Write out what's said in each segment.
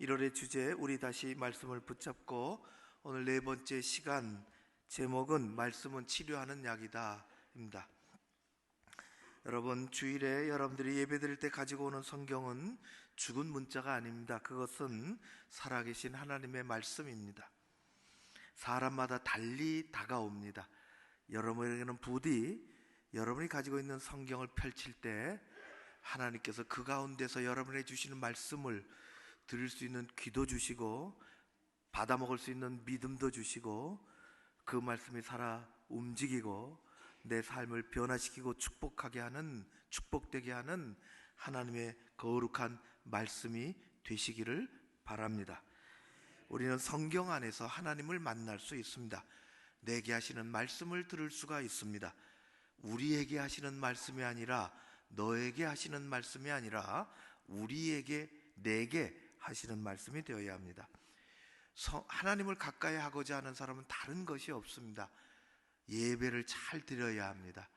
1월의 주제, 우리 다시 말씀을 붙잡고 오늘 네 번째 시간 제목은 말씀은 치료하는 약이다 입니다. 여러분, 주일에 여러분들이 예배드릴 때 가지고 오는 성경은 죽은 문자가 아닙니다. 그것은 살아계신 하나님의 말씀입니다. 사람마다 달리 다가옵니다. 여러분에게는 부디 여러분이 가지고 있는 성경을 펼칠 때 하나님께서 그 가운데서 여러분에게 주시는 말씀을 들을 수 있는 귀도 주시고 받아 먹을 수 있는 믿음도 주시고 그 말씀이 살아 움직이고 내 삶을 변화시키고 축복되게 하는 하나님의 거룩한 말씀이 되시기를 바랍니다. 우리는 성경 안에서 하나님을 만날 수 있습니다. 내게 하시는 말씀을 들을 수가 있습니다. 우리에게 하시는 말씀이 아니라, 너에게 하시는 말씀이 아니라 우리에게, 내게 하시는 말씀이 되어야 합니다. 하나님을 가까이 하고자 하는 사람은 다른 것이 없습니다. 예배를 잘 드려야 합니다.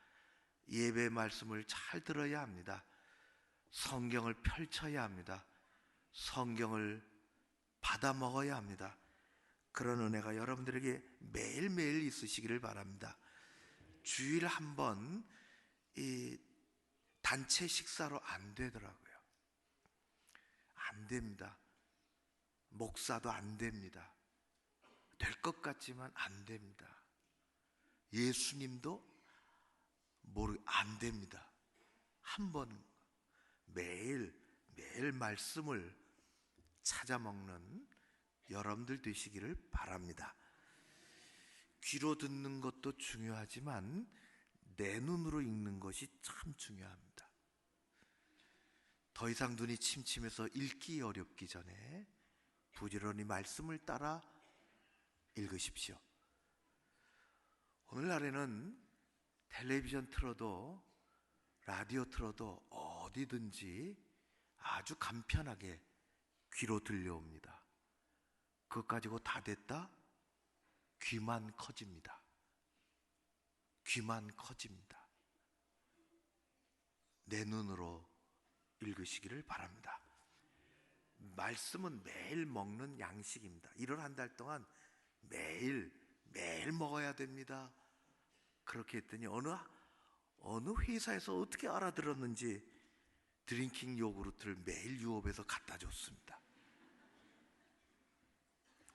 예배 말씀을 잘 들어야 합니다. 성경을 펼쳐야 합니다. 성경을 받아 먹어야 합니다. 그런 은혜가 여러분들에게 매일매일 있으시기를 바랍니다. 주일 한 번 이 단체 식사로 안 되더라고요. 안 됩니다. 목사도 안 됩니다. 될 것 같지만 안 됩니다. 예수님도 안 됩니다. 한 번 매일 말씀을 찾아 먹는 여러분들 되시기를 바랍니다. 귀로 듣는 것도 중요하지만 내 눈으로 읽는 것이 참 중요합니다. 더 이상 눈이 침침해서 읽기 어렵기 전에 부지런히 말씀을 따라 읽으십시오. 오늘날에는 텔레비전 틀어도 라디오 틀어도 어디든지 아주 간편하게 귀로 들려옵니다. 그것 가지고 다 됐다? 귀만 커집니다. 귀만 커집니다. 내 눈으로 읽으시기를 바랍니다. 말씀은 매일 먹는 양식입니다. 1월 한 달 동안 매일 먹어야 됩니다. 그렇게 했더니 어느 회사에서 어떻게 알아들었는지 드링킹 요구르트를 매일 유업에서 갖다 줬습니다.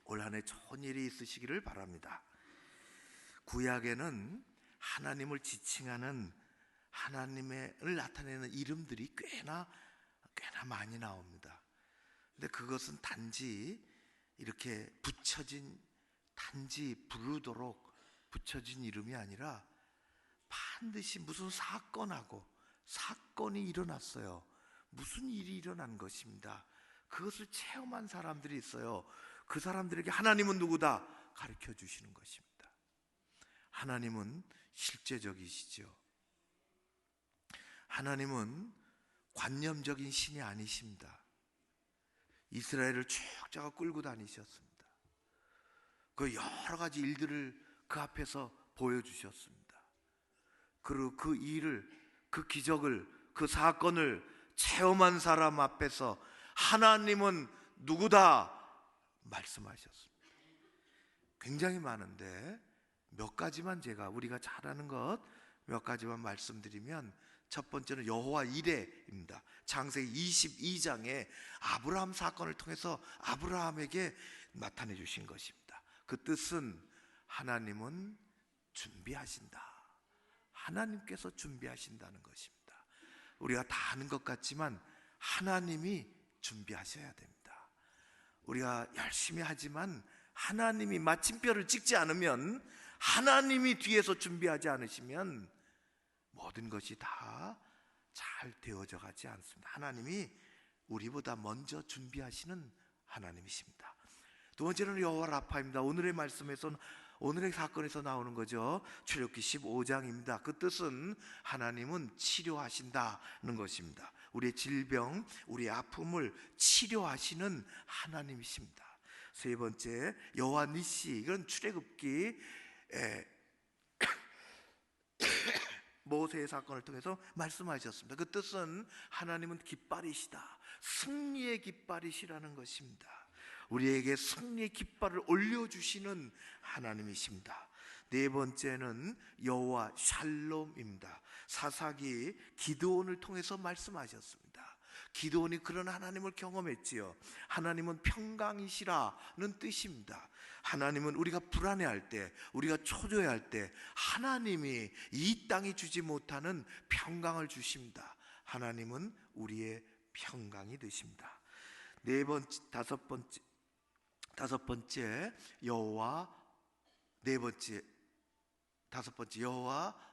올 한 해 좋은 일이 있으시기를 바랍니다. 구약에는 하나님을 지칭하는, 하나님을 나타내는 이름들이 꽤나 많이 나옵니다. 근데 그것은 단지 이렇게 단지 부르도록 붙여진 이름이 아니라 반드시 무슨 사건이 일어났어요. 무슨 일이 일어난 것입니다. 그것을 체험한 사람들이 있어요. 그 사람들에게 하나님은 누구다 가르쳐 주시는 것입니다. 하나님은 실제적이시죠. 하나님은 관념적인 신이 아니십니다. 이스라엘을 쭉 잡아 끌고 다니셨습니다. 그 여러 가지 일들을 그 앞에서 보여주셨습니다. 그리고 그 일을, 그 기적을, 그 사건을 체험한 사람 앞에서 하나님은 누구다 말씀하셨습니다. 굉장히 많은데 몇 가지만 우리가 잘 아는 것 몇 가지만 말씀드리면, 첫 번째는 여호와 이레입니다. 창세기 22장에 아브라함 사건을 통해서 아브라함에게 나타내 주신 것입니다. 그 뜻은 하나님은 준비하신다. 하나님께서 준비하신다는 것입니다. 우리가 다 아는 것 같지만 하나님이 준비하셔야 됩니다. 우리가 열심히 하지만 하나님이 마침표를 찍지 않으면, 하나님이 뒤에서 준비하지 않으시면 모든 것이 다 잘 되어져 가지 않습니다. 하나님이 우리보다 먼저 준비하시는 하나님이십니다. 두 번째는 여호와 라파입니다. 오늘의 말씀에서는, 오늘의 사건에서 나오는 거죠. 출애굽기 15장입니다. 그 뜻은 하나님은 치료하신다는 것입니다. 우리의 질병, 우리의 아픔을 치료하시는 하나님이십니다. 세 번째, 여호와 니시. 이건 출애굽기 모세의 사건을 통해서 말씀하셨습니다. 그 뜻은 하나님은 깃발이시다, 승리의 깃발이시라는 것입니다. 우리에게 승리의 깃발을 올려주시는 하나님이십니다. 네 번째는 여호와 샬롬입니다. 사사기 기드온을 통해서 말씀하셨습니다. 기드온이 그런 하나님을 경험했지요. 하나님은 평강이시라는 뜻입니다. 하나님은 우리가 불안해할 때, 우리가 초조해할 때 하나님이 이 땅이 주지 못하는 평강을 주십니다. 하나님은 우리의 평강이 되십니다. 다섯 번째 여호와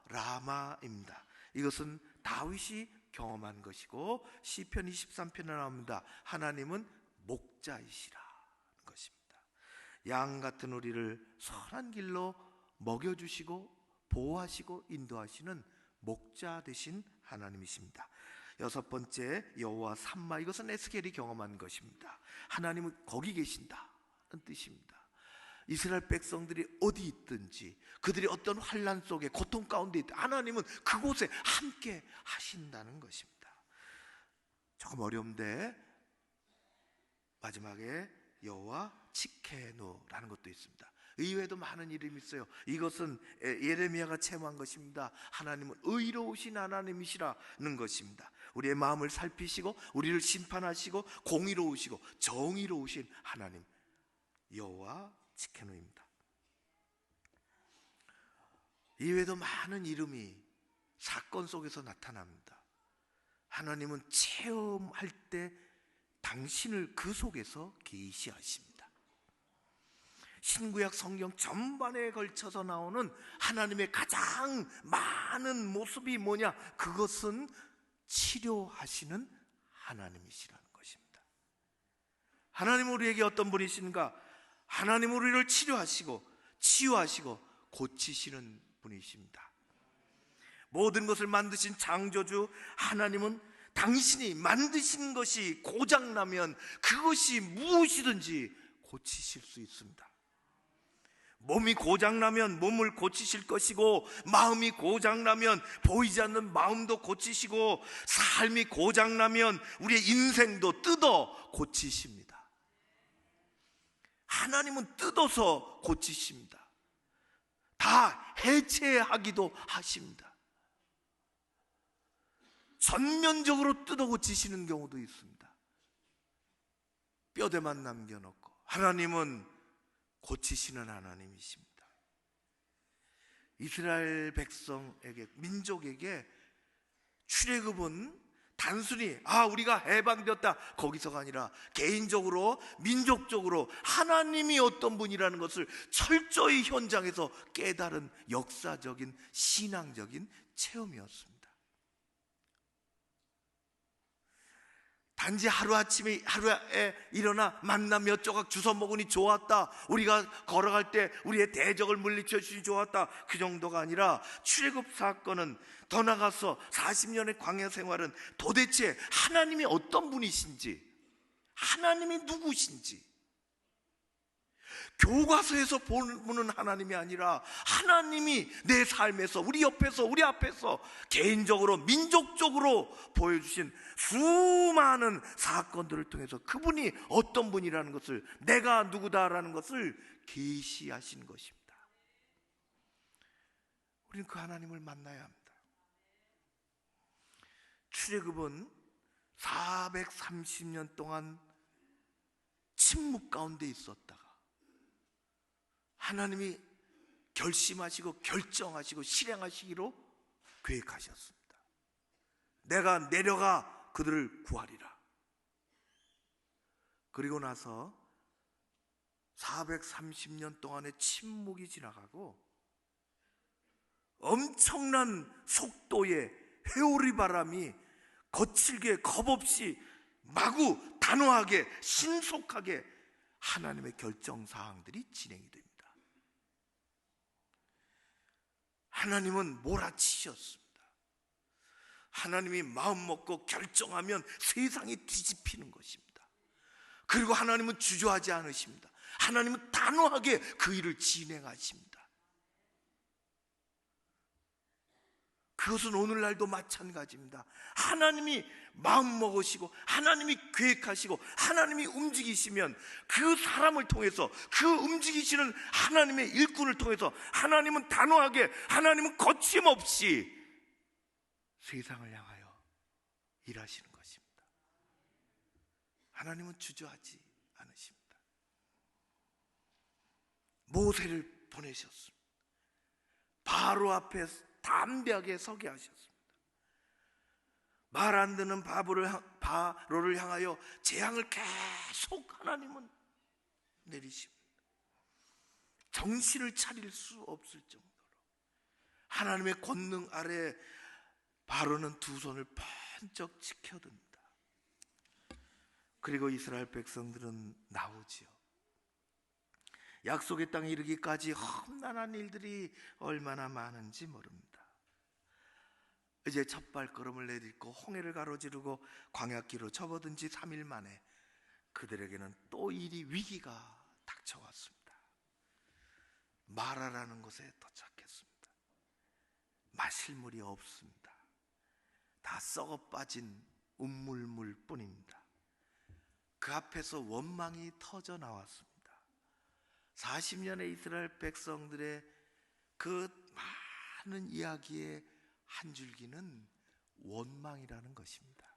라마입니다. 이것은 다윗이 경험한 것이고 시편 23편에 나옵니다. 하나님은 목자이시라는 것입니다. 양 같은 우리를 선한 길로 먹여주시고 보호하시고 인도하시는 목자 되신 하나님이십니다. 여섯 번째 여호와 삼마, 이것은 에스겔이 경험한 것입니다. 하나님은 거기 계신다는 뜻입니다. 이스라엘 백성들이 어디 있든지, 그들이 어떤 환난 속에 고통 가운데 있든 하나님은 그곳에 함께 하신다는 것입니다. 조금 어려운데 마지막에 여호와 츠케누라는 것도 있습니다. 이외에도 많은 이름이 있어요. 이것은 예레미야가 체험한 것입니다. 하나님은 의로우신 하나님이시라는 것입니다. 우리의 마음을 살피시고 우리를 심판하시고 공의로우시고 정의로우신 하나님, 여호와 츠케누입니다. 이외에도 많은 이름이 사건 속에서 나타납니다. 하나님은 체험할 때 당신을 그 속에서 계시하십니다. 신구약 성경 전반에 걸쳐서 나오는 하나님의 가장 많은 모습이 뭐냐? 그것은 치료하시는 하나님이시라는 것입니다. 하나님은 우리에게 어떤 분이신가? 하나님은 우리를 치료하시고 치유하시고 고치시는 분이십니다. 모든 것을 만드신 창조주 하나님은 당신이 만드신 것이 고장나면 그것이 무엇이든지 고치실 수 있습니다. 몸이 고장나면 몸을 고치실 것이고, 마음이 고장나면 보이지 않는 마음도 고치시고, 삶이 고장나면 우리의 인생도 뜯어 고치십니다. 하나님은 뜯어서 고치십니다. 다 해체하기도 하십니다. 전면적으로 뜯어 고치시는 경우도 있습니다. 뼈대만 남겨놓고. 하나님은 고치시는 하나님이십니다. 이스라엘 백성에게, 민족에게 출애굽은 단순히 우리가 해방되었다 거기서가 아니라 개인적으로, 민족적으로 하나님이 어떤 분이라는 것을 철저히 현장에서 깨달은 역사적인 신앙적인 체험이었습니다. 단지 하루에 일어나 만나 몇 조각 주워 먹으니 좋았다, 우리가 걸어갈 때 우리의 대적을 물리쳐 주니 좋았다, 그 정도가 아니라 출애굽 사건은 더 나가서 40년의 광야 생활은 도대체 하나님이 어떤 분이신지, 하나님이 누구신지, 교과서에서 보는 하나님이 아니라 하나님이 내 삶에서, 우리 옆에서, 우리 앞에서 개인적으로, 민족적으로 보여주신 수많은 사건들을 통해서 그분이 어떤 분이라는 것을, 내가 누구다라는 것을 계시하신 것입니다. 우리는 그 하나님을 만나야 합니다. 출애굽은 430년 동안 침묵 가운데 있었다가 하나님이 결심하시고 결정하시고 실행하시기로 계획하셨습니다. 내가 내려가 그들을 구하리라. 그리고 나서 430년 동안의 침묵이 지나가고 엄청난 속도의 회오리 바람이 거칠게, 겁없이, 마구, 단호하게, 신속하게 하나님의 결정사항들이 진행이 됩니다. 하나님은 몰아치셨습니다. 하나님이 마음 먹고 결정하면 세상이 뒤집히는 것입니다. 그리고 하나님은 주저하지 않으십니다. 하나님은 단호하게 그 일을 진행하십니다. 그것은 오늘날도 마찬가지입니다. 하나님이 마음먹으시고 하나님이 계획하시고 하나님이 움직이시면 그 사람을 통해서, 그 움직이시는 하나님의 일꾼을 통해서 하나님은 단호하게, 하나님은 거침없이 세상을 향하여 일하시는 것입니다. 하나님은 주저하지 않으십니다. 모세를 보내셨습니다. 바로 앞에 담대하게 서게 하셨습니다. 말 안 듣는 바로를 향하여 재앙을 계속 하나님은 내리십니다. 정신을 차릴 수 없을 정도로 하나님의 권능 아래 바로는 두 손을 번쩍 지켜듭니다. 그리고 이스라엘 백성들은 나오지요. 약속의 땅에 이르기까지 험난한 일들이 얼마나 많은지 모릅니다. 이제 첫 발걸음을 내딛고 홍해를 가로지르고 광야길로 접어든 지 3일 만에 그들에게는 또 위기가 닥쳐왔습니다. 마라라는 곳에 도착했습니다. 마실 물이 없습니다. 다 썩어 빠진 우물물 뿐입니다. 그 앞에서 원망이 터져 나왔습니다. 40년의 이스라엘 백성들의 그 많은 이야기의 한 줄기는 원망이라는 것입니다.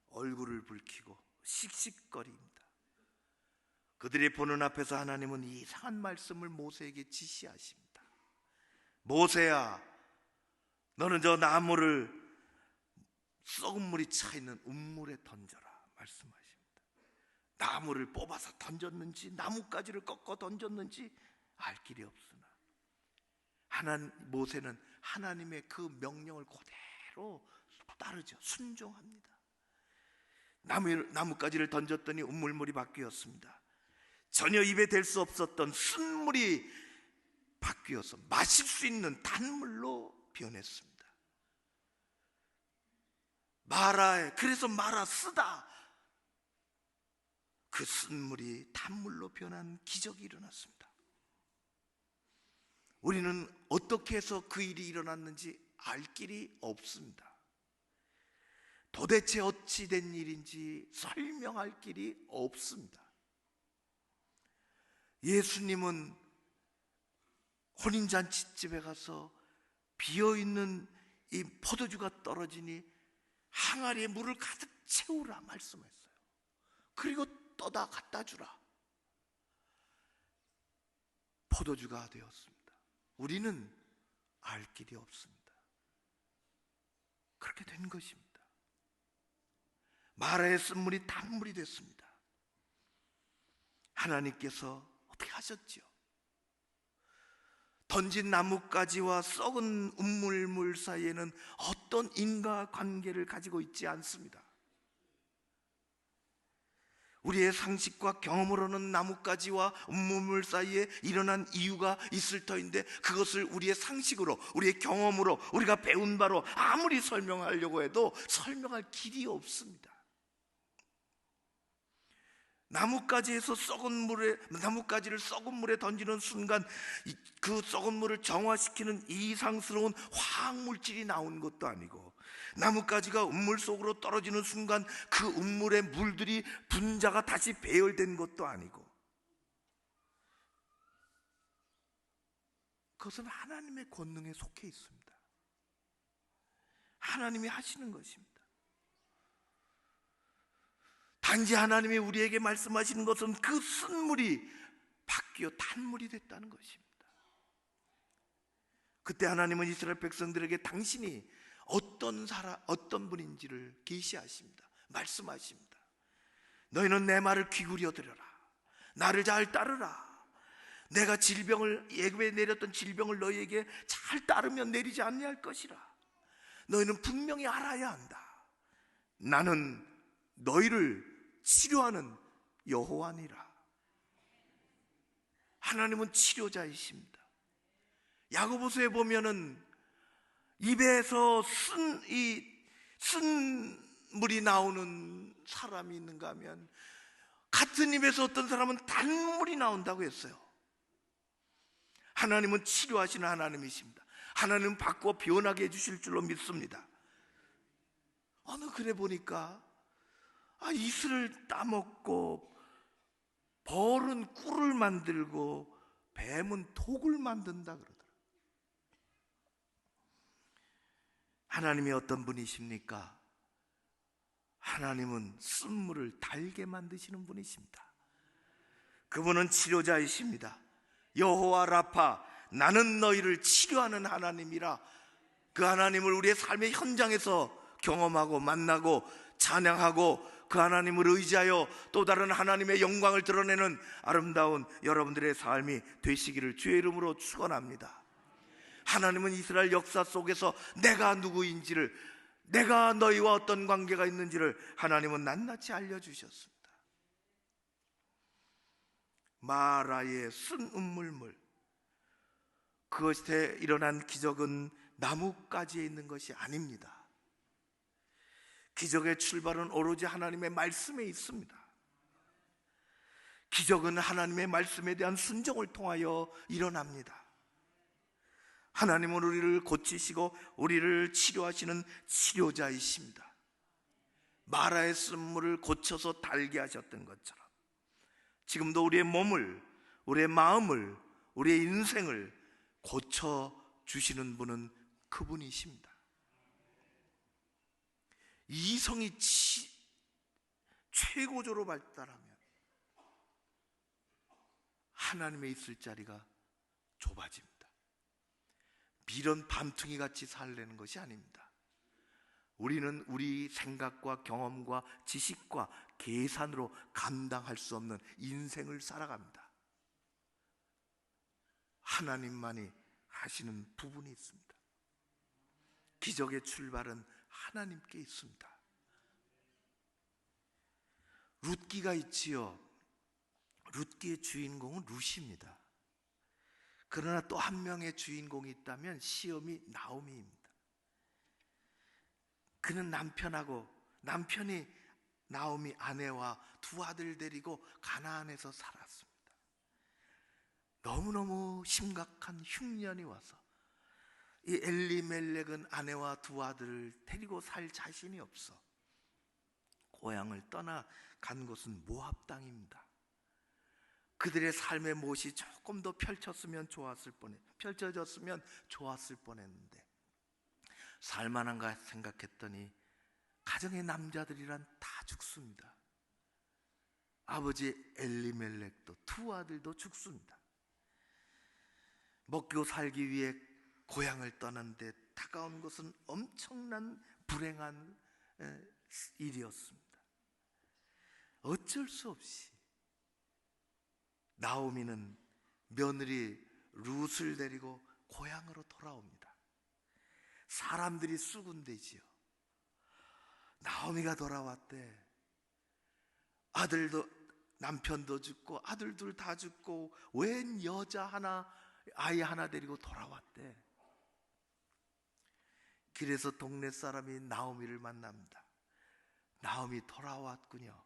얼굴을 붉히고 씩씩거립니다. 그들의 보는 앞에서 하나님은 이상한 말씀을 모세에게 지시하십니다. 모세야, 너는 저 나무를 썩은 물이 차 있는 우물에 던져라 말씀하십니다. 나무를 뽑아서 던졌는지 나뭇가지를 꺾어 던졌는지 알 길이 없으나 모세는 하나님의 그 명령을 그대로 따르죠. 순종합니다. 나뭇가지를 던졌더니 우물물이 바뀌었습니다. 전혀 입에 댈 수 없었던 쓴물이 바뀌어서 마실 수 있는 단물로 변했습니다. 그래서 마라 쓰다, 그 쓴물이 단물로 변한 기적이 일어났습니다. 우리는 어떻게 해서 그 일이 일어났는지 알 길이 없습니다. 도대체 어찌 된 일인지 설명할 길이 없습니다. 예수님은 혼인잔치집에 가서 비어있는 이 포도주가 떨어지니 항아리에 물을 가득 채우라 말씀했어요. 그리고 떠다 갖다 주라. 포도주가 되었습니다. 우리는 알 길이 없습니다. 그렇게 된 것입니다. 마라의 쓴물이 단물이 됐습니다. 하나님께서 어떻게 하셨지요? 던진 나뭇가지와 썩은 우물물 사이에는 어떤 인과관계를 가지고 있지 않습니다. 우리의 상식과 경험으로는 나뭇가지와 우물물 사이에 일어난 이유가 있을 터인데 그것을 우리의 상식으로, 우리의 경험으로, 우리가 배운 바로 아무리 설명하려고 해도 설명할 길이 없습니다. 나뭇가지를 썩은 물에 던지는 순간 그 썩은 물을 정화시키는 이상스러운 화학물질이 나온 것도 아니고, 나뭇가지가 우물 속으로 떨어지는 순간 그 우물의 물들이 분자가 다시 배열된 것도 아니고, 그것은 하나님의 권능에 속해 있습니다. 하나님이 하시는 것입니다. 단지 하나님이 우리에게 말씀하시는 것은 그 쓴물이 바뀌어 단물이 됐다는 것입니다. 그때 하나님은 이스라엘 백성들에게 당신이 어떤 분인지를 계시하십니다. 말씀하십니다. 너희는 내 말을 귀구려 들으라. 나를 잘 따르라. 내가 애굽에 내렸던 질병을 너희에게 잘 따르면 내리지 아니할 것이라. 너희는 분명히 알아야 한다. 나는 너희를 치료하는 여호와니라. 하나님은 치료자이십니다. 야고보서에 보면은 입에서 쓴 물이 나오는 사람이 있는가 하면 같은 입에서 어떤 사람은 단물이 나온다고 했어요. 하나님은 치료하시는 하나님이십니다. 하나님은 바꾸어 변하게 해주실 줄로 믿습니다. 어느 글에 보니까 이슬을 따먹고 벌은 꿀을 만들고 뱀은 독을 만든다 그러더라고요. 하나님이 어떤 분이십니까? 하나님은 쓴물을 달게 만드시는 분이십니다. 그분은 치료자이십니다. 여호와 라파, 나는 너희를 치료하는 하나님이라. 그 하나님을 우리의 삶의 현장에서 경험하고 만나고 찬양하고 그 하나님을 의지하여 또 다른 하나님의 영광을 드러내는 아름다운 여러분들의 삶이 되시기를 주의 이름으로 축원합니다. 하나님은 이스라엘 역사 속에서 내가 누구인지를, 내가 너희와 어떤 관계가 있는지를 하나님은 낱낱이 알려주셨습니다. 마라의 쓴 음물물, 그것에 일어난 기적은 나뭇가지에 있는 것이 아닙니다. 기적의 출발은 오로지 하나님의 말씀에 있습니다. 기적은 하나님의 말씀에 대한 순종을 통하여 일어납니다. 하나님은 우리를 고치시고 우리를 치료하시는 치료자이십니다. 마라의 쓴물을 고쳐서 달게 하셨던 것처럼 지금도 우리의 몸을, 우리의 마음을, 우리의 인생을 고쳐주시는 분은 그분이십니다. 이성이 최고조로 발달하면 하나님의 있을 자리가 좁아집니다. 미련 밤퉁이 같이 살려는 것이 아닙니다. 우리는 우리 생각과 경험과 지식과 계산으로 감당할 수 없는 인생을 살아갑니다. 하나님만이 하시는 부분이 있습니다. 기적의 출발은 하나님께 있습니다. 룻기가 있지요. 룻기의 주인공은 룻입니다. 그러나 또 한 명의 주인공이 있다면 시험이 나오미입니다. 그는 남편이 나오미 아내와 두 아들 데리고 가나안에서 살았습니다. 너무너무 심각한 흉년이 와서 이 엘리멜렉은 아내와 두 아들을 데리고 살 자신이 없어 고향을 떠나 간 곳은 모압 땅입니다. 그들의 삶의 못이 조금 더 펼쳐졌으면 좋았을 뻔했는데 살만한가 생각했더니 가정의 남자들이란 다 죽습니다. 아버지 엘리멜렉도 두 아들도 죽습니다. 먹고 살기 위해 고향을 떠났는데 다가온 것은 엄청난 불행한 일이었습니다. 어쩔 수 없이 나오미는 며느리 룻을 데리고 고향으로 돌아옵니다. 사람들이 수군대지요. 나오미가 돌아왔대. 남편도 죽고 아들 둘 다 죽고 웬 여자 하나, 아이 하나 데리고 돌아왔대. 길에서 동네 사람이 나오미를 만납니다. 나오미 돌아왔군요.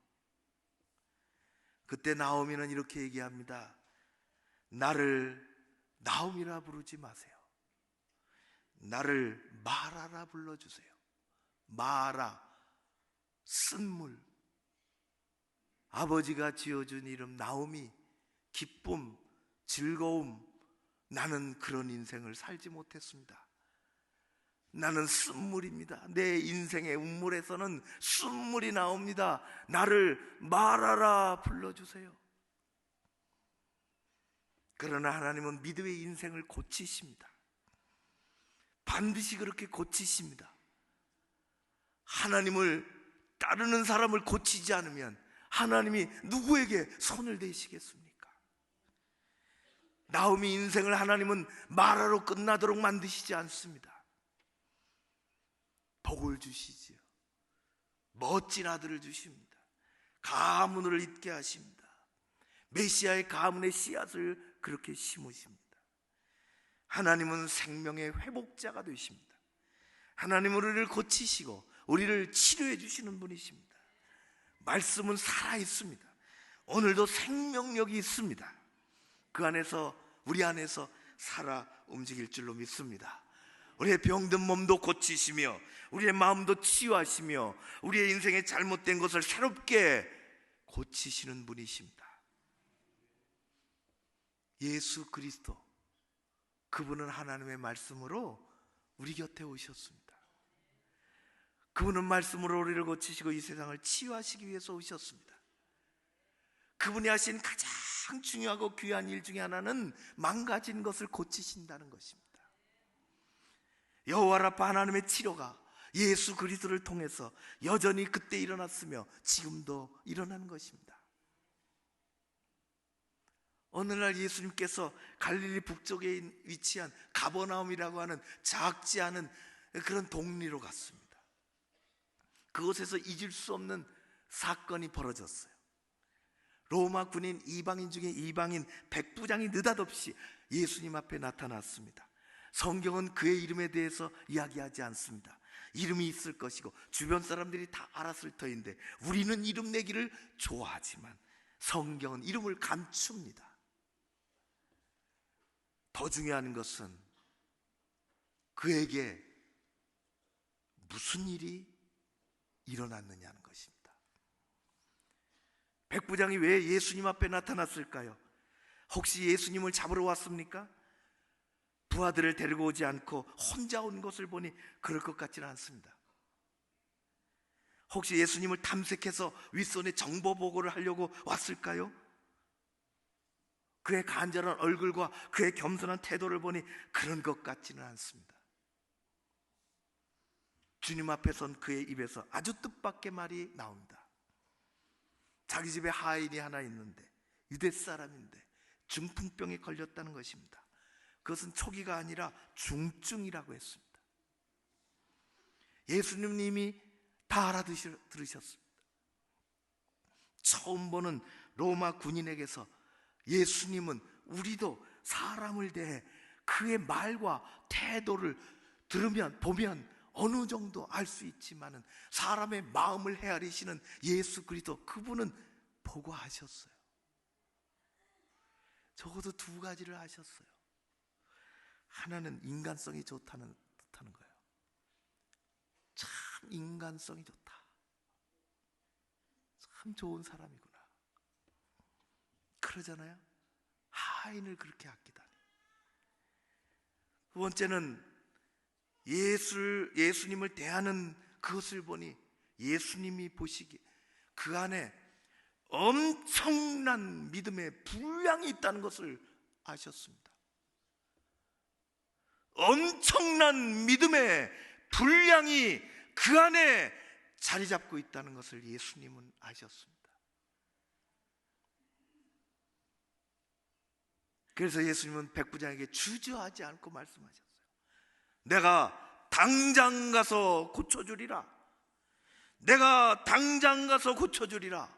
그때 나오미는 이렇게 얘기합니다. 나를 나오미라 부르지 마세요. 나를 마라라 불러주세요. 마라, 쓴물. 아버지가 지어준 이름 나오미, 기쁨, 즐거움. 나는 그런 인생을 살지 못했습니다. 나는 쓴물입니다. 내 인생의 운물에서는 쓴물이 나옵니다. 나를 마라라 불러주세요. 그러나 하나님은 믿음의 인생을 고치십니다. 반드시 그렇게 고치십니다. 하나님을 따르는 사람을 고치지 않으면 하나님이 누구에게 손을 대시겠습니까? 나오미 인생을 하나님은 마라로 끝나도록 만드시지 않습니다. 복을 주시지요. 멋진 아들을 주십니다. 가문을 잇게 하십니다. 메시아의 가문의 씨앗을 그렇게 심으십니다. 하나님은 생명의 회복자가 되십니다. 하나님은 우리를 고치시고 우리를 치료해 주시는 분이십니다. 말씀은 살아있습니다. 오늘도 생명력이 있습니다. 그 안에서, 우리 안에서 살아 움직일 줄로 믿습니다. 우리의 병든 몸도 고치시며 우리의 마음도 치유하시며 우리의 인생의 잘못된 것을 새롭게 고치시는 분이십니다. 예수 그리스도, 그분은 하나님의 말씀으로 우리 곁에 오셨습니다. 그분은 말씀으로 우리를 고치시고 이 세상을 치유하시기 위해서 오셨습니다. 그분이 하신 가장 중요하고 귀한 일 중에 하나는 망가진 것을 고치신다는 것입니다. 여호와 라파 하나님의 치료가 예수 그리스도를 통해서 여전히 그때 일어났으며 지금도 일어나는 것입니다. 어느 날 예수님께서 갈릴리 북쪽에 위치한 가버나움이라고 하는 작지 않은 그런 동리로 갔습니다. 그곳에서 잊을 수 없는 사건이 벌어졌어요. 로마 군인 이방인 중에 이방인 백부장이 느닷없이 예수님 앞에 나타났습니다. 성경은 그의 이름에 대해서 이야기하지 않습니다. 이름이 있을 것이고 주변 사람들이 다 알았을 터인데 우리는 이름 내기를 좋아하지만 성경은 이름을 감춥니다. 더 중요한 것은 그에게 무슨 일이 일어났느냐는 것입니다. 백부장이 왜 예수님 앞에 나타났을까요? 혹시 예수님을 잡으러 왔습니까? 부하들을 데리고 오지 않고 혼자 온 것을 보니 그럴 것 같지는 않습니다. 혹시 예수님을 탐색해서 윗손에 정보 보고를 하려고 왔을까요? 그의 간절한 얼굴과 그의 겸손한 태도를 보니 그런 것 같지는 않습니다. 주님 앞에 선 그의 입에서 아주 뜻밖의 말이 나옵니다. 자기 집에 하인이 하나 있는데 유대 사람인데 중풍병에 걸렸다는 것입니다. 그것은 초기가 아니라 중증이라고 했습니다. 예수님이 다 알아들으셨습니다. 처음 보는 로마 군인에게서 예수님은 우리도 사람을 대해 그의 말과 태도를 보면 어느 정도 알 수 있지만은 사람의 마음을 헤아리시는 예수 그리스도, 그분은 보고하셨어요. 적어도 두 가지를 하셨어요. 하나는 인간성이 좋다는 뜻하는 거예요. 참 인간성이 좋다. 참 좋은 사람이구나. 그러잖아요. 하인을 그렇게 아끼다니. 두 번째는 예수님을 대하는 그것을 보니 예수님이 보시기에 그 안에 엄청난 믿음의 분량이 있다는 것을 아셨습니다. 엄청난 믿음의 분량이 그 안에 자리 잡고 있다는 것을 예수님은 아셨습니다. 그래서 예수님은 백부장에게 주저하지 않고 말씀하셨어요. 내가 당장 가서 고쳐주리라. 내가 당장 가서 고쳐주리라.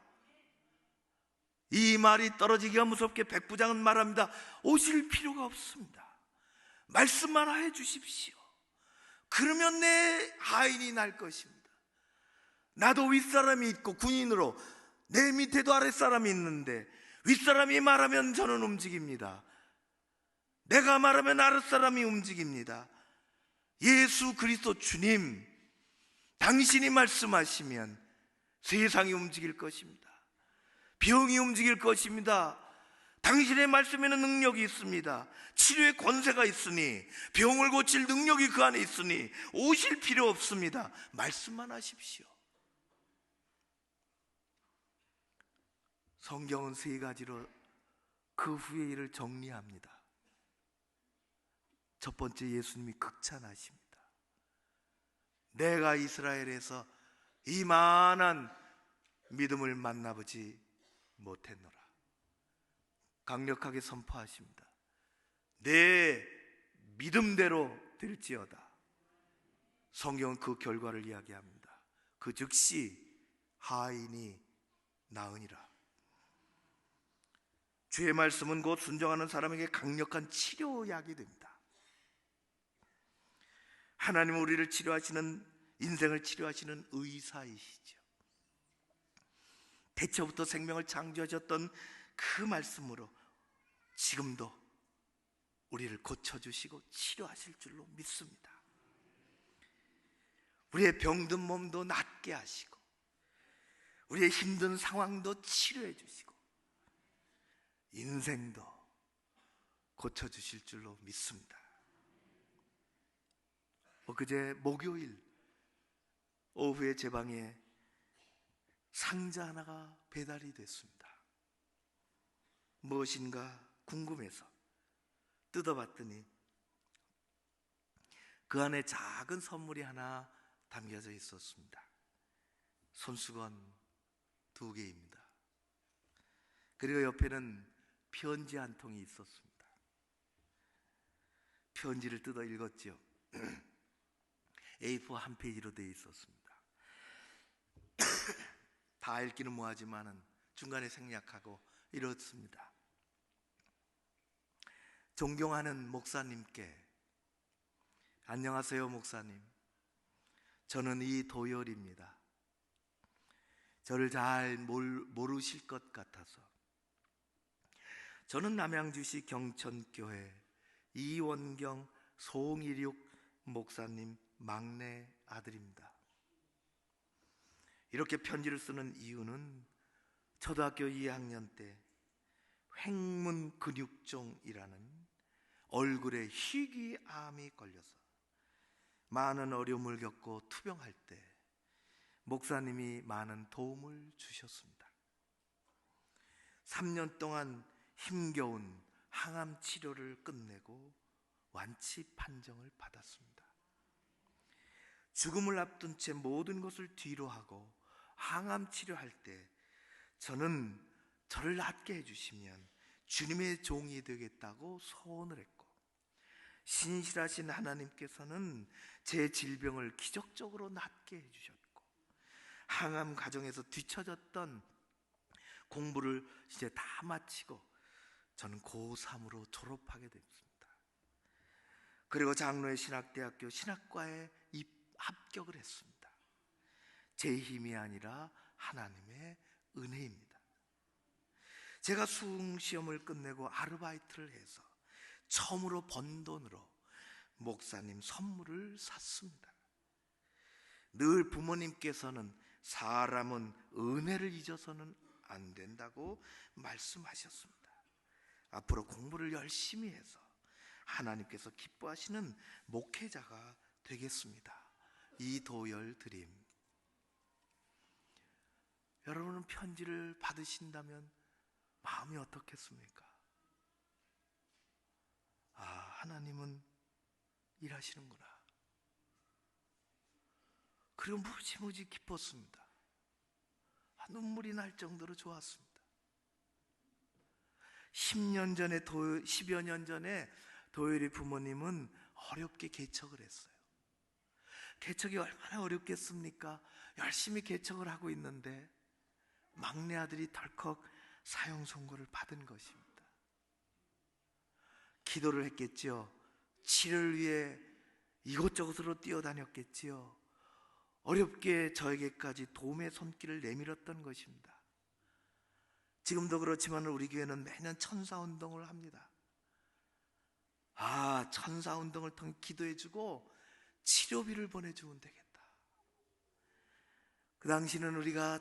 이 말이 떨어지기가 무섭게 백부장은 말합니다. 오실 필요가 없습니다. 말씀만 해 주십시오. 그러면 내 하인이 날 것입니다. 나도 윗사람이 있고 군인으로 내 밑에도 아랫사람이 있는데 윗사람이 말하면 저는 움직입니다. 내가 말하면 아랫사람이 움직입니다. 예수 그리스도 주님, 당신이 말씀하시면 세상이 움직일 것입니다. 병이 움직일 것입니다. 당신의 말씀에는 능력이 있습니다. 치료의 권세가 있으니, 병을 고칠 능력이 그 안에 있으니 오실 필요 없습니다. 말씀만 하십시오. 성경은 세 가지로 그 후의 일을 정리합니다. 첫 번째, 예수님이 극찬하십니다. 내가 이스라엘에서 이만한 믿음을 만나보지 못했노라. 강력하게 선포하십니다. 내 믿음대로 될지어다. 성경은 그 결과를 이야기합니다. 그 즉시 하인이 나으니라. 주의 말씀은 곧 순종하는 사람에게 강력한 치료약이 됩니다. 하나님은 우리를 치료하시는, 인생을 치료하시는 의사이시죠. 태초부터 생명을 창조하셨던 그 말씀으로 지금도 우리를 고쳐주시고 치료하실 줄로 믿습니다. 우리의 병든 몸도 낫게 하시고 우리의 힘든 상황도 치료해 주시고 인생도 고쳐주실 줄로 믿습니다. 그제 목요일 오후에 제 방에 상자 하나가 배달이 됐습니다. 무엇인가 궁금해서 뜯어봤더니 그 안에 작은 선물이 하나 담겨져 있었습니다. 손수건 2개입니다. 그리고 옆에는 편지 한 통이 있었습니다. 편지를 뜯어 읽었죠. A4 한 페이지로 되어 있었습니다. 다 읽기는 뭐하지만은 중간에 생략하고 이렇습니다. 존경하는 목사님께, 안녕하세요 목사님, 저는 이도열입니다. 저를 잘 모르실 것 같아서 저는 남양주시 경천교회 이원경 송일육 목사님 막내 아들입니다. 이렇게 편지를 쓰는 이유는 초등학교 2학년 때 횡문 근육종이라는 얼굴에 희귀암이 걸려서 많은 어려움을 겪고 투병할 때 목사님이 많은 도움을 주셨습니다. 3년 동안 힘겨운 항암 치료를 끝내고 완치 판정을 받았습니다. 죽음을 앞둔 채 모든 것을 뒤로 하고 항암 치료할 때 저는 저를 낫게 해주시면 주님의 종이 되겠다고 소원을 했고, 신실하신 하나님께서는 제 질병을 기적적으로 낫게 해주셨고, 항암 과정에서 뒤처졌던 공부를 이제 다 마치고 저는 고3으로 졸업하게 됐습니다. 그리고 장로의 신학대학교 신학과에 합격을 했습니다. 제 힘이 아니라 하나님의 은혜입니다. 제가 수능시험을 끝내고 아르바이트를 해서 처음으로 번 돈으로 목사님 선물을 샀습니다. 늘 부모님께서는 사람은 은혜를 잊어서는 안 된다고 말씀하셨습니다. 앞으로 공부를 열심히 해서 하나님께서 기뻐하시는 목회자가 되겠습니다. 이도열 드림. 여러분은 편지를 받으신다면 마음이 어떻겠습니까? 하나님은 일하시는구나. 그리고 무지무지 기뻤습니다. 눈물이 날 정도로 좋았습니다. 10여 년 전에 도열이 부모님은 어렵게 개척을 했어요. 개척이 얼마나 어렵겠습니까? 열심히 개척을 하고 있는데 막내 아들이 덜컥 사형 선고를 받은 것입니다. 기도를 했겠지요. 치료를 위해 이곳저곳으로 뛰어다녔겠지요. 어렵게 저에게까지 도움의 손길을 내밀었던 것입니다. 지금도 그렇지만 우리 교회는 매년 천사운동을 합니다. 천사운동을 통해 기도해주고 치료비를 보내주면 되겠다. 그 당시는 우리가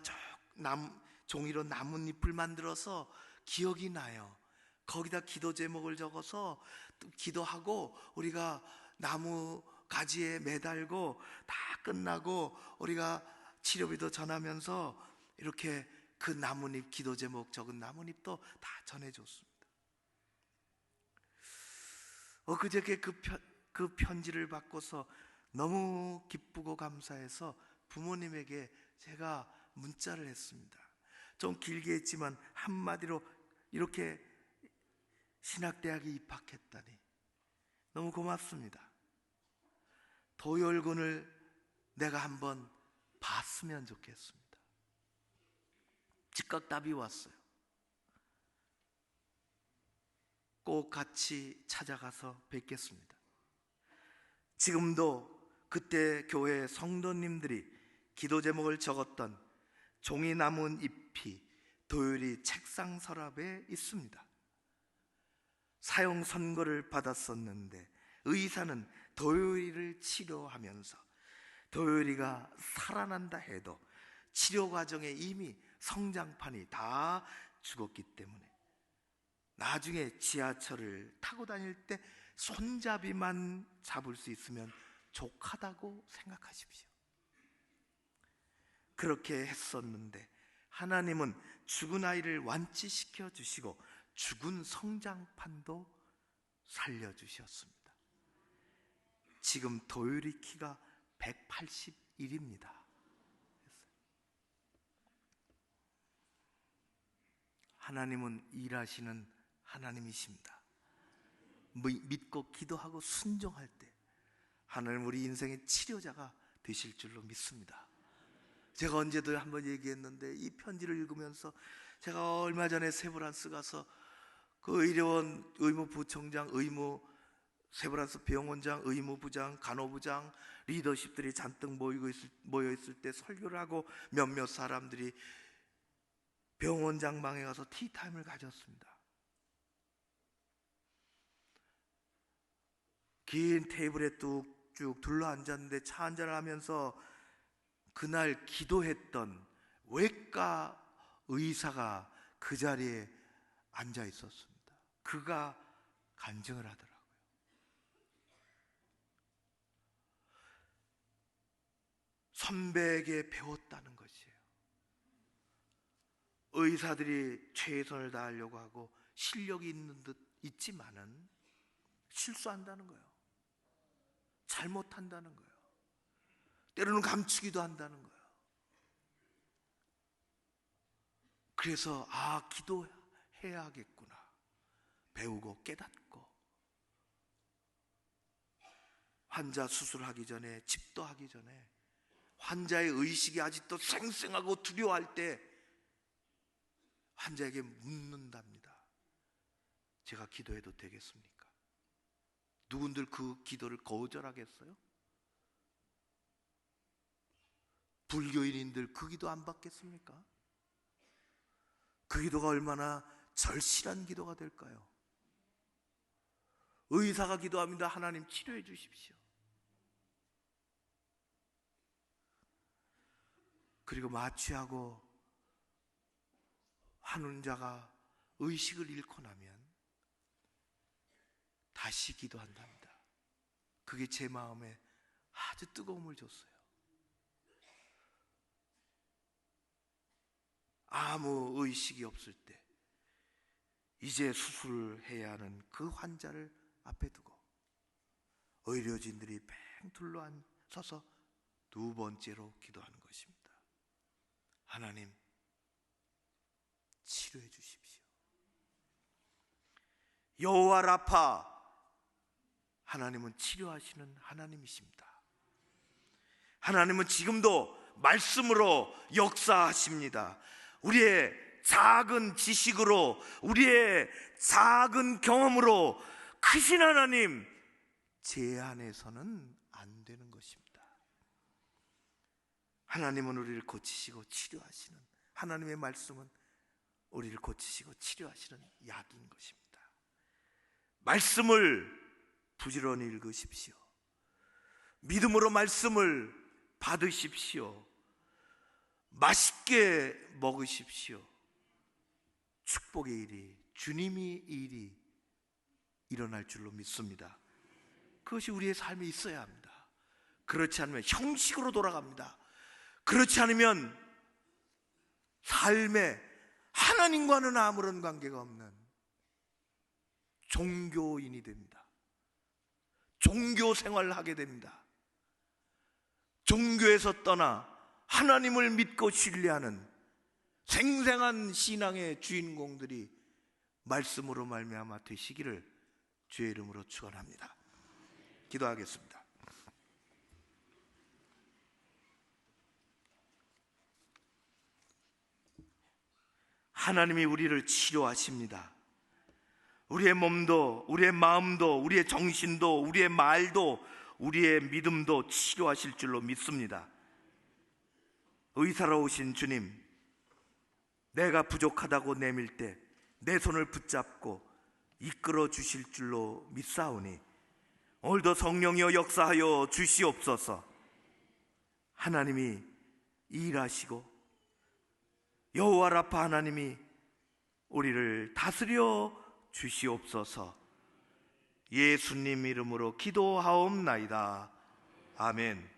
종이로 나뭇잎을 만들어서 기억이 나요. 거기다 기도 제목을 적어서 또 기도하고 우리가 나무 가지에 매달고 다 끝나고 우리가 치료비도 전하면서 이렇게 그 나뭇잎, 기도 제목 적은 나뭇잎도 다 전해줬습니다. 그저께 그 편지를 받고서 너무 기쁘고 감사해서 부모님에게 제가 문자를 했습니다. 좀 길게 했지만 한마디로 이렇게 신학대학에 입학했다니 너무 고맙습니다. 도열군을 내가 한번 봤으면 좋겠습니다. 즉각 답이 왔어요. 꼭 같이 찾아가서 뵙겠습니다. 지금도 그때 교회 성도님들이 기도 제목을 적었던 종이 남은 잎이 도열이 책상 서랍에 있습니다. 사형 선고를 받았었는데 의사는 도열이를 치료하면서 도열이가 살아난다 해도 치료 과정에 이미 성장판이 다 죽었기 때문에 나중에 지하철을 타고 다닐 때 손잡이만 잡을 수 있으면 족하다고 생각하십시오. 그렇게 했었는데 하나님은 죽은 아이를 완치시켜 주시고 죽은 성장판도 살려주셨습니다. 지금 도율이 키가 181입니다. 하나님은 일하시는 하나님이십니다. 믿고 기도하고 순종할 때 하나님 우리 인생의 치료자가 되실 줄로 믿습니다. 제가 언제도 한번 얘기했는데 이 편지를 읽으면서 제가 얼마 전에 세브란스 가서 그 의료원 의무부총장, 세브란스 병원장, 의무부장, 간호부장, 리더십들이 잔뜩 모여 있을 때 설교를 하고 몇몇 사람들이 병원장 방에 가서 티타임을 가졌습니다. 긴 테이블에 뚝쭉 둘러앉았는데 차 한잔을 하면서 그날 기도했던 외과 의사가 그 자리에 앉아 있었습니다. 그가 간증을 하더라고요. 선배에게 배웠다는 것이에요. 의사들이 최선을 다하려고 하고 실력이 있는 듯 있지만은 실수한다는 거예요. 잘못한다는 거예요. 때로는 감추기도 한다는 거예요. 그래서 기도해야겠구나 배우고 깨닫고 환자 수술하기 전에, 집도하기 전에 환자의 의식이 아직도 생생하고 두려워할 때 환자에게 묻는답니다. 제가 기도해도 되겠습니까? 누군들 그 기도를 거절하겠어요? 불교인인들 그 기도 안 받겠습니까? 그 기도가 얼마나 절실한 기도가 될까요? 의사가 기도합니다. 하나님 치료해 주십시오. 그리고 마취하고 환자가 의식을 잃고 나면 다시 기도한답니다. 그게 제 마음에 아주 뜨거움을 줬어요. 아무 의식이 없을 때 이제 수술을 해야 하는 그 환자를 앞에 두고 의료진들이 팽 둘러서서 두 번째로 기도하는 것입니다. 하나님 치료해 주십시오. 여호와 라파, 하나님은 치료하시는 하나님이십니다. 하나님은 지금도 말씀으로 역사하십니다. 우리의 작은 지식으로, 우리의 작은 경험으로 크신 하나님 제한해서는 안 되는 것입니다. 하나님은 우리를 고치시고 치료하시는, 하나님의 말씀은 우리를 고치시고 치료하시는 약인 것입니다. 말씀을 부지런히 읽으십시오. 믿음으로 말씀을 받으십시오. 맛있게 먹으십시오. 축복의 일이, 주님이 일이 일어날 줄로 믿습니다. 그것이 우리의 삶에 있어야 합니다. 그렇지 않으면 형식으로 돌아갑니다. 그렇지 않으면 삶에 하나님과는 아무런 관계가 없는 종교인이 됩니다. 종교 생활을 하게 됩니다. 종교에서 떠나 하나님을 믿고 신뢰하는 생생한 신앙의 주인공들이 말씀으로 말미암아 되시기를 주의 이름으로 축원합니다. 기도하겠습니다. 하나님이 우리를 치료하십니다. 우리의 몸도, 우리의 마음도, 우리의 정신도, 우리의 말도, 우리의 믿음도 치료하실 줄로 믿습니다. 의사로 오신 주님, 내가 부족하다고 내밀 때 내 손을 붙잡고 이끌어 주실 줄로 믿사오니 오늘도 성령이여 역사하여 주시옵소서. 하나님이 일하시고 여호와 라파 하나님이 우리를 다스려 주시옵소서. 예수님 이름으로 기도하옵나이다. 아멘.